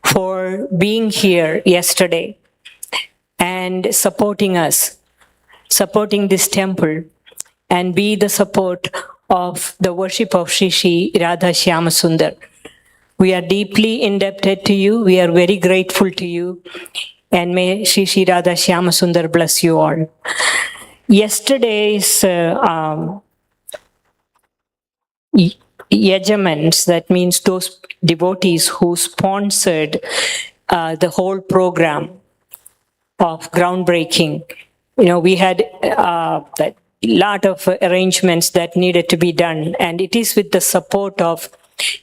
for being here yesterday and supporting us, supporting this temple, and be the support of the worship of Shri Shri Radha Shyama Sundar. We are deeply indebted to you. We are very grateful to you. And may Shri Shri Radha Shyama Sundar bless you all. Yesterday's Yajamans, that means those devotees who sponsored the whole program of groundbreaking. We had a lot of arrangements that needed to be done, and it is with the support of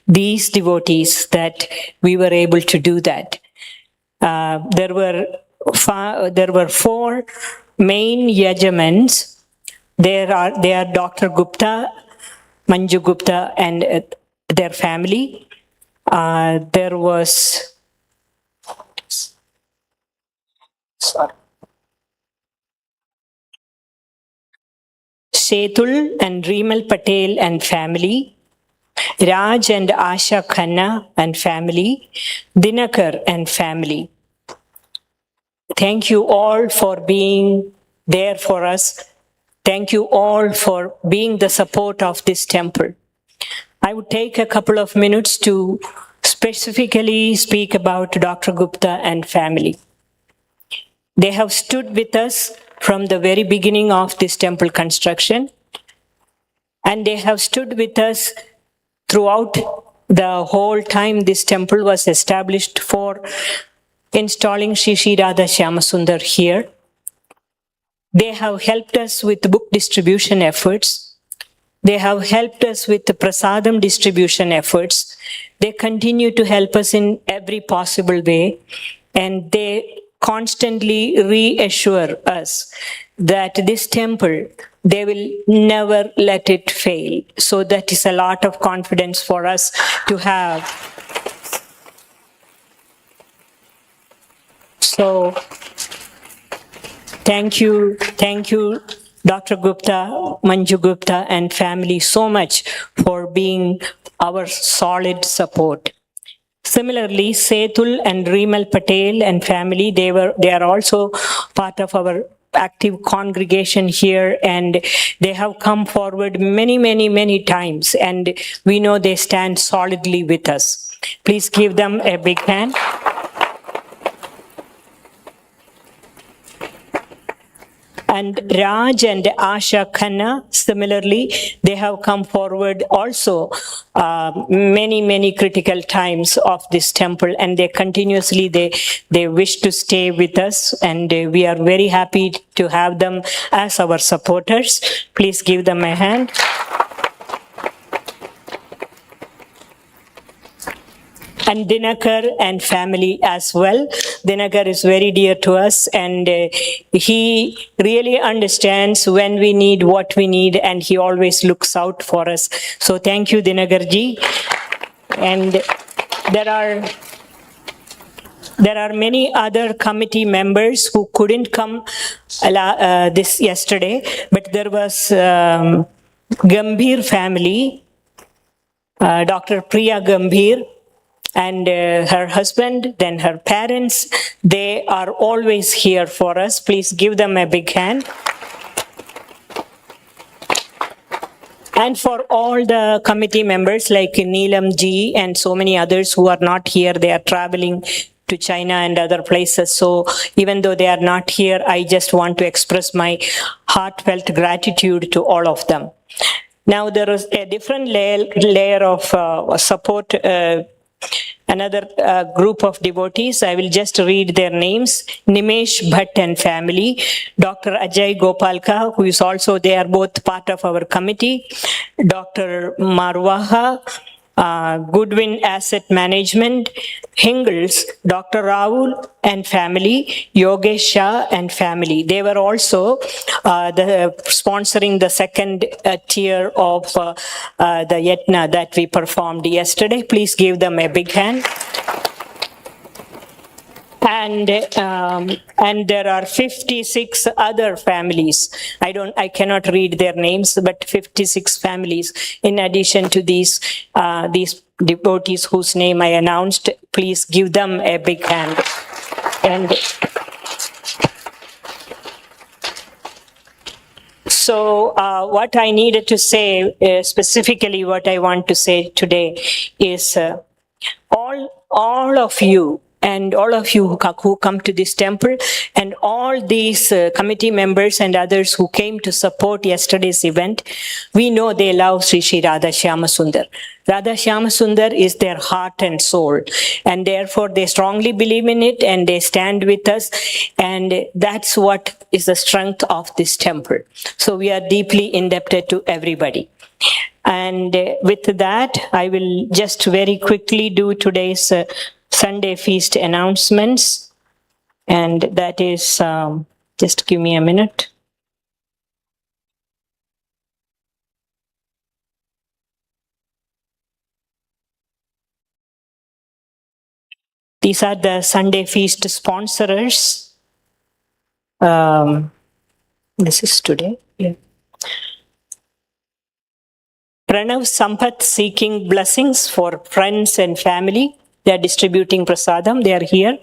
these devotees that we were able to do that. There were 4 main Yajamans. They are Dr. Gupta, Manju Gupta, and their family. There was Setul and Rimal Patel and family, Raj and Asha Khanna and family, Dinakar and family. Thank you all for being there for us. Thank you all for being the support of this temple. I would take a couple of minutes to specifically speak about Dr. Gupta and family. They have stood with us from the very beginning of this temple construction, and they have stood with us throughout the whole time this temple was established for installing Shri Shri Radha Shyama Sundar here. They have helped us with book distribution efforts. They have helped us with the prasadam distribution efforts. They continue to help us in every possible way, and they constantly reassure us that this temple, they will never let it fail. So that is a lot of confidence for us to have. So thank you, Dr. Gupta, Manju Gupta, and family so much for being our solid support. Similarly, Setul and Rimal Patel and family, they are also part of our active congregation here, and they have come forward many times, and we know they stand solidly with us. Please give them a big hand. And Raj and Asha Khanna, similarly, they have come forward also many critical times of this temple, and they continuously, they wish to stay with us, and we are very happy to have them as our supporters. Please give them a hand. And Dinakar and family as well. Dinakar is very dear to us, and he really understands when we need what we need, and he always looks out for us. So thank you, Dinakar ji. And there are many other committee members who couldn't come this yesterday, but there was Gambhir family, Dr. Priya Gambhir, and her husband, then her parents. They are always here for us. Please give them a big hand. And for all the committee members like Neelam ji and so many others who are not here, they are traveling to China and other places. So even though they are not here, I just want to express my heartfelt gratitude to all of them. Now there is a different layer of support. Another group of devotees, I will just read their names. Nimesh Bhatt and family, Dr. Ajay Gopalka, who is also, they are both part of our committee, Dr. Marwaha, Goodwin Asset Management, Hingles, Dr. Rahul and family, Yogesh Shah and family. They were also sponsoring the second tier of the Yatna that we performed yesterday. Please give them a big hand. And there are 56 other families. I cannot read their names, but 56 families in addition to these devotees whose name I announced. Please give them a big hand. And so what I needed to say, specifically what I want to say today is all of you, and all of you who come to this temple, and all these committee members and others who came to support yesterday's event, we know they love Sri Sri Radha Shyama Sundar. Radha Shyama Sundar is their heart and soul, and therefore they strongly believe in it, and they stand with us, and that's what is the strength of this temple. So we are deeply indebted to everybody. And with that, I will just very quickly do today's Sunday feast announcements, and that is, just give me a minute. These are the Sunday feast sponsors. This is today. Yeah. Pranav Sampath seeking blessings for friends and family. They are distributing prasadam. They are here.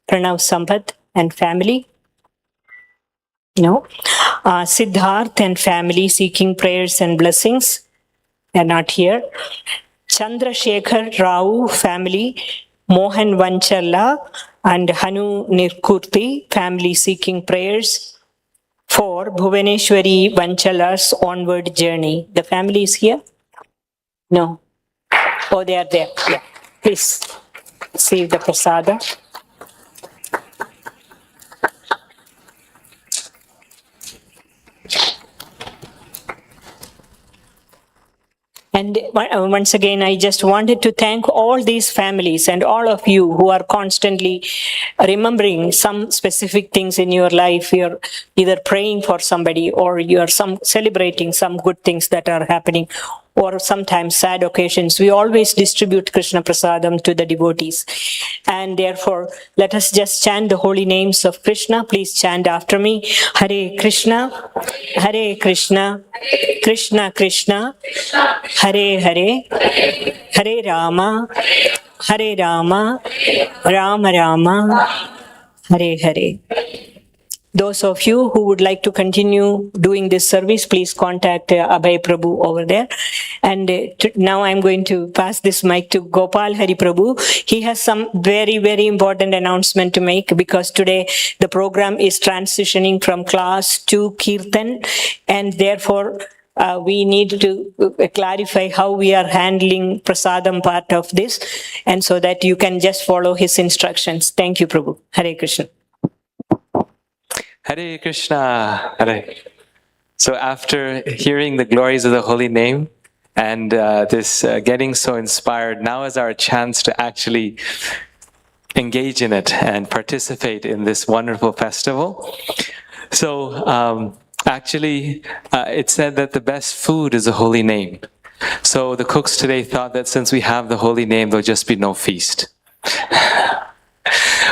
Pranav Sampath and family. No. Siddharth and family seeking prayers and blessings. They are not here. Chandrasekhar Rao family. Mohan Vanchalla and Hanu Nirkurti family seeking prayers for Bhuvaneshwari Vanchalla's onward journey. The family is here? No. Oh, they are there. Yeah. Please receive the prasada. And once again, I just wanted to thank all these families and all of you who are constantly remembering some specific things in your life. You're either praying for somebody, or you're celebrating some good things that are happening, or sometimes sad occasions. We always distribute Krishna Prasadam to the devotees. And therefore, let us just chant the holy names of Krishna. Please chant after me. Hare Krishna, Hare Krishna, Krishna Krishna, Hare Hare, Hare Rama, Rama Rama, Hare Hare. Those of you who would like to continue doing this service, please contact Abhay Prabhu over there. And now I'm going to pass this mic to Gopal Hari Prabhu. He has some very, very important announcement to make, because today the program is transitioning from class to Kirtan, and therefore we need to clarify how we are handling prasadam part of this, and so that you can just follow his instructions. Thank you, Prabhu. Hare Krishna. Hare Krishna. Hare. So after hearing the glories of the holy name and this getting so inspired, now is our chance to actually engage in it and participate in this wonderful festival. So actually, it said that the best food is the holy name. So the cooks today thought that since we have the holy name, there'll just be no feast.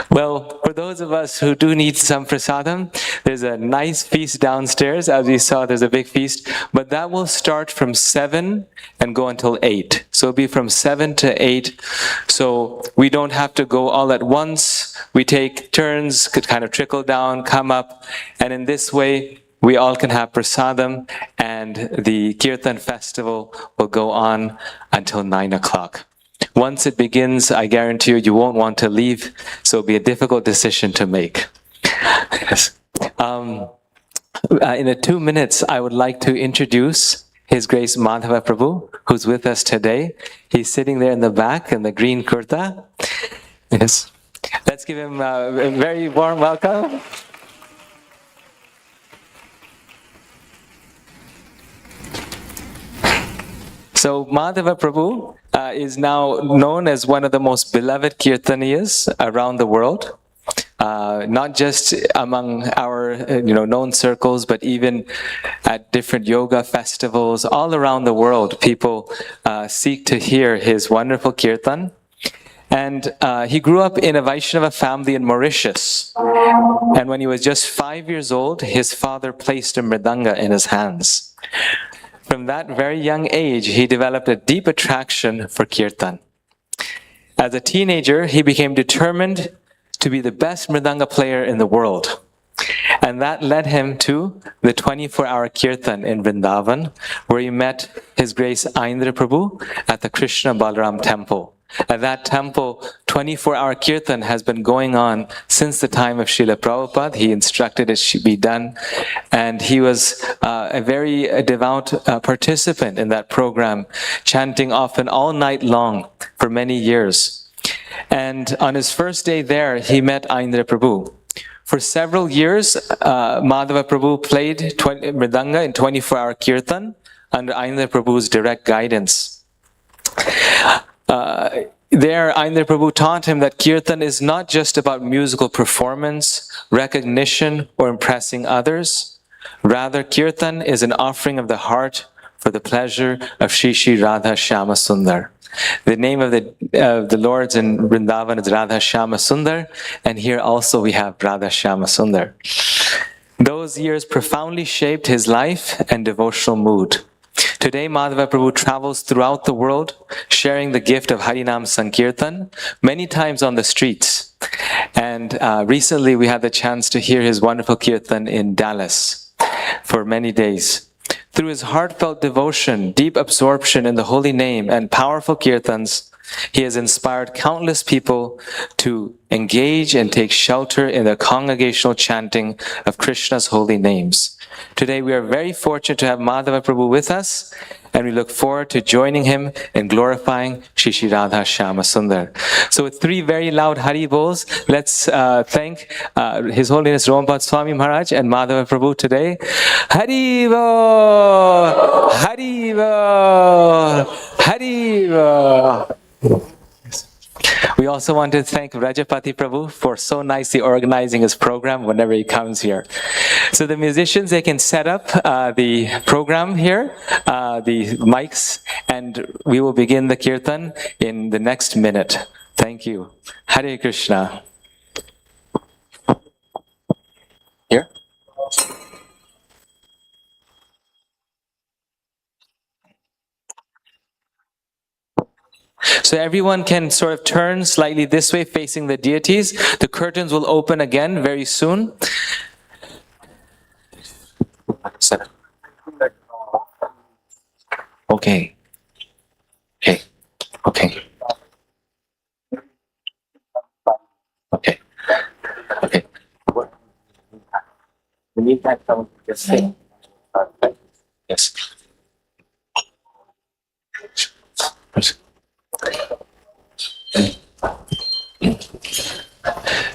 Well, for those of us who do need some prasadam, there's a nice feast downstairs. As we saw, there's a big feast, but that will start from 7 and go until 8. So it'll be from 7 to 8. So we don't have to go all at once. We take turns, could kind of trickle down, come up, and in this way, we all can have prasadam, and the Kirtan festival will go on until 9 o'clock. Once it begins, I guarantee you, you won't want to leave, so it'll be a difficult decision to make. Yes. In 2 minutes, I would like to introduce His Grace Madhava Prabhu, who's with us today. He's sitting there in the back in the green kurta. Yes. Let's give him a very warm welcome. So Madhava Prabhu is now known as one of the most beloved Kirtaniyas around the world. Not just among our known circles, but even at different yoga festivals all around the world, people seek to hear his wonderful kirtan. And he grew up in a Vaishnava family in Mauritius. And when he was just 5 years old, his father placed a mridanga in his hands. From that very young age, he developed a deep attraction for kirtan. As a teenager, he became determined to be the best mridanga player in the world. And that led him to the 24-hour kirtan in Vrindavan, where he met His Grace Aindra Prabhu at the Krishna Balaram temple. At that temple, 24-hour kirtan has been going on since the time of Srila Prabhupada. He instructed it should be done. And he was a very devout participant in that program, chanting often all night long for many years. And on his first day there, he met Aindra Prabhu. For several years, Madhava Prabhu played mridanga in 24-hour kirtan under Aindra Prabhu's direct guidance. There, Aindra Prabhu taught him that kirtan is not just about musical performance, recognition, or impressing others. Rather, kirtan is an offering of the heart for the pleasure of Shri Shri Radha Shyama Sundar. The name of the Lords in Vrindavan is Radha Shyama Sundar, and here also we have Radha Shyama Sundar. Those years profoundly shaped his life and devotional mood. Today, Madhava Prabhu travels throughout the world, sharing the gift of Harinam Sankirtan, many times on the streets. And recently, we had the chance to hear his wonderful kirtan in Dallas for many days. Through his heartfelt devotion, deep absorption in the holy name, and powerful kirtans, he has inspired countless people to engage and take shelter in the congregational chanting of Krishna's holy names. Today, we are very fortunate to have Madhava Prabhu with us, and we look forward to joining him in glorifying Shri Shri Radha Shyama Sundar. So with 3 very loud Hari Bols, let's thank His Holiness Romapada Swami Maharaj and Madhava Prabhu today. Hari Bol! Hari Bol! Hari Bol! We also want to thank Rajapati Prabhu for so nicely organizing his program whenever he comes here. So the musicians, they can set up the program here, the mics, and we will begin the kirtan in the next minute. Thank you. Hare Krishna. Here? So everyone can sort of turn slightly this way, facing the deities. The curtains will open again very soon. Okay. Okay. Okay. Okay. Okay. We need that someone to just say. Yes.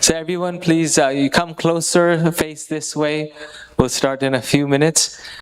So everyone, please, you come closer, face this way. We'll start in a few minutes.